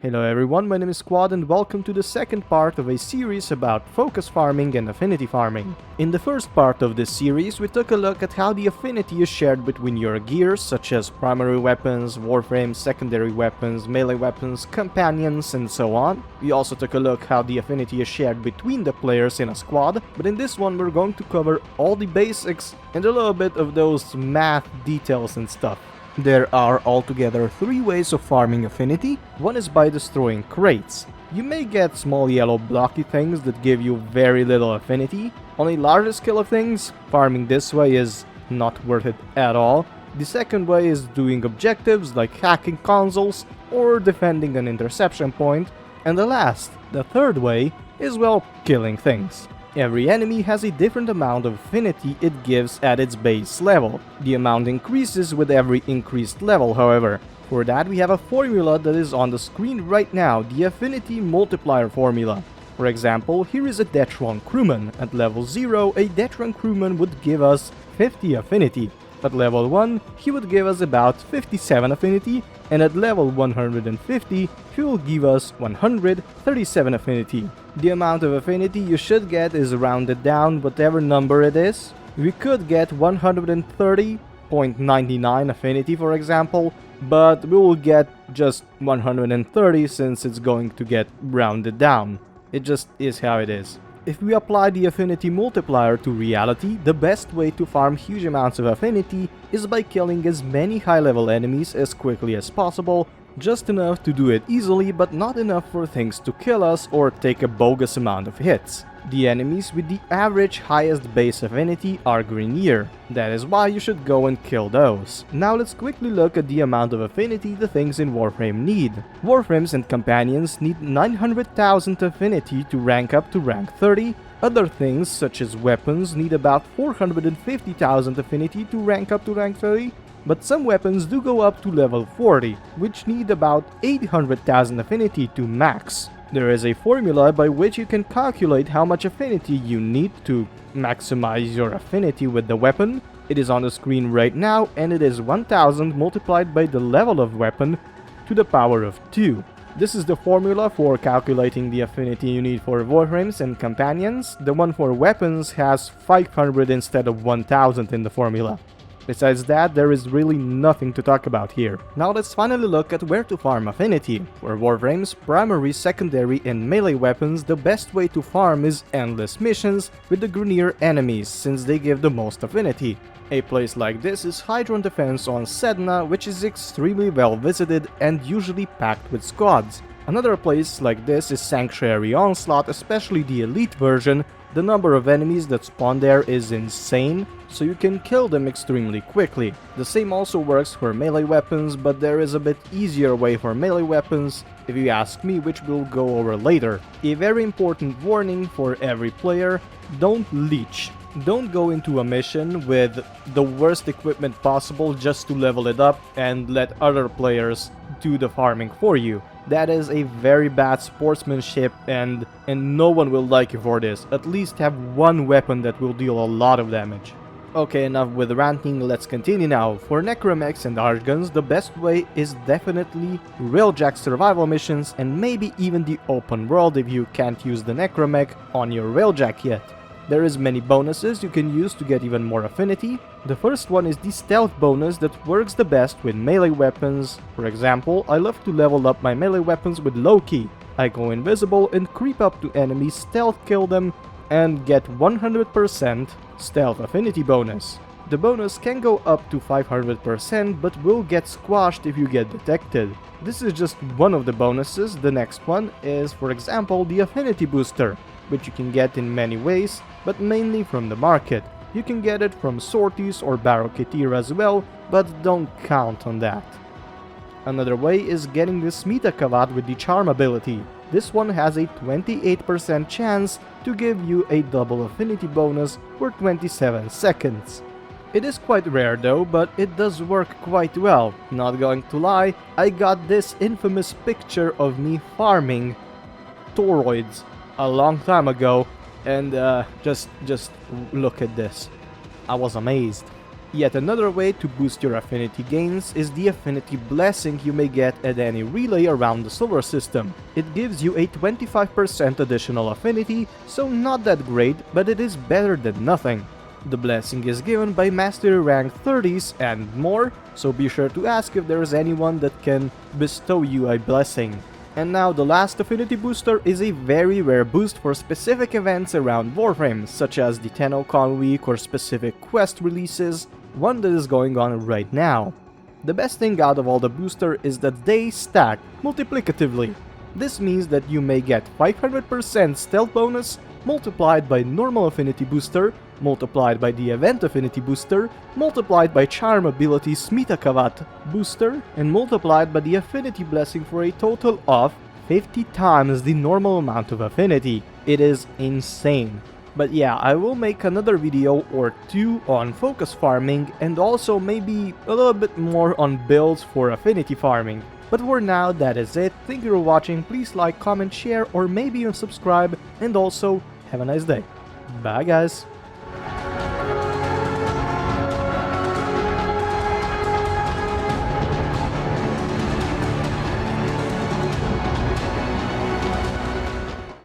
Hello everyone, my name is Quad and welcome to the second part of a series about focus farming and affinity farming. In the first part of this series, we took a look at how the affinity is shared between your gears, such as primary weapons, warframes, secondary weapons, melee weapons, companions, and so on. We also took a look how the affinity is shared between the players in a squad, but in this one we're going to cover all the basics and a little bit of those math details and stuff. There are altogether 3 ways of farming affinity. One is by destroying crates. You may get small yellow blocky things that give you very little affinity. On a larger scale of things, farming this way is not worth it at all. The second way is doing objectives like hacking consoles or defending an interception point. And the third way, is well, killing things. Every enemy has a different amount of affinity it gives at its base level. The amount increases with every increased level, however. For that we have a formula that is on the screen right now, the Affinity Multiplier formula. For example, here is a Detron crewman. At level 0, a Detron crewman would give us 50 affinity. At level 1, he would give us about 57 affinity, and at level 150, he will give us 137 affinity. The amount of affinity you should get is rounded down, whatever number it is. We could get 130.99 affinity, for example, but we will get just 130 since it's going to get rounded down. It just is how it is. If we apply the affinity multiplier to reality, the best way to farm huge amounts of affinity is by killing as many high-level enemies as quickly as possible, just enough to do it easily but not enough for things to kill us or take a bogus amount of hits. The enemies with the average highest base affinity are greenier. That is why you should go and kill those. Now let's quickly look at the amount of affinity the things in Warframe need. Warframes and companions need 900,000 affinity to rank up to rank 30. Other things, such as weapons, need about 450,000 affinity to rank up to rank 30. But some weapons do go up to level 40, which need about 800,000 affinity to max. There is a formula by which you can calculate how much affinity you need to maximize your affinity with the weapon. It is on the screen right now, and it is 1000 multiplied by the level of weapon to the power of 2. This is the formula for calculating the affinity you need for warframes and companions. The one for weapons has 500 instead of 1000 in the formula. Besides that, there is really nothing to talk about here. Now let's finally look at where to farm affinity. For warframes, primary, secondary and melee weapons, the best way to farm is endless missions with the greenier enemies, since they give the most affinity. A place like this is Hydron Defense on Sedna, which is extremely well visited and usually packed with squads. Another place like this is Sanctuary Onslaught, especially the elite version. The number of enemies that spawn there is insane, so you can kill them extremely quickly. The same also works for melee weapons, but there is a bit easier way for melee weapons, if you ask me, which we'll go over later. A very important warning for every player: don't leech. Don't go into a mission with the worst equipment possible just to level it up and let other players do the farming for you. That is a very bad sportsmanship and no one will like you for this. At least have one weapon that will deal a lot of damage. Okay, enough with ranting, let's continue now. For necromechs and archguns, the best way is definitely railjack survival missions and maybe even the open world if you can't use the necromech on your railjack yet. There is many bonuses you can use to get even more affinity. The first one is the stealth bonus that works the best with melee weapons. For example, I love to level up my melee weapons with low key. I go invisible and creep up to enemies, stealth kill them, and get 100% stealth affinity bonus. The bonus can go up to 500% but will get squashed if you get detected. This is just one of the bonuses. The next one is, for example, the Affinity Booster, which you can get in many ways, but mainly from the market. You can get it from sorties or barricadier as well, but don't count on that. Another way is getting the Smeeta Kavat with the charm ability. This one has a 28% chance to give you a double affinity bonus for 27 seconds. It is quite rare though, but it does work quite well. Not going to lie, I got this infamous picture of me farming toroids a long time ago, and just look at this. I was amazed. Yet another way to boost your affinity gains is the affinity blessing you may get at any relay around the solar system. It gives you a 25% additional affinity, so not that great, but it is better than nothing. The blessing is given by Mastery rank 30s and more, so be sure to ask if there is anyone that can bestow you a blessing. And now the last affinity booster is a very rare boost for specific events around Warframe, such as the TennoCon week or specific quest releases, one that is going on right now. The best thing out of all the booster is that they stack multiplicatively. This means that you may get 500% stealth bonus multiplied by Normal Affinity Booster, multiplied by the Event Affinity Booster, multiplied by Charm ability Smeeta Kavat Booster, and multiplied by the Affinity Blessing for a total of 50 times the normal amount of affinity. It is insane. But yeah, I will make another video or two on focus farming and also maybe a little bit more on builds for affinity farming. But for now, that is it. Thank you for watching. Please like, comment, share, or maybe even subscribe, and also have a nice day. Bye guys!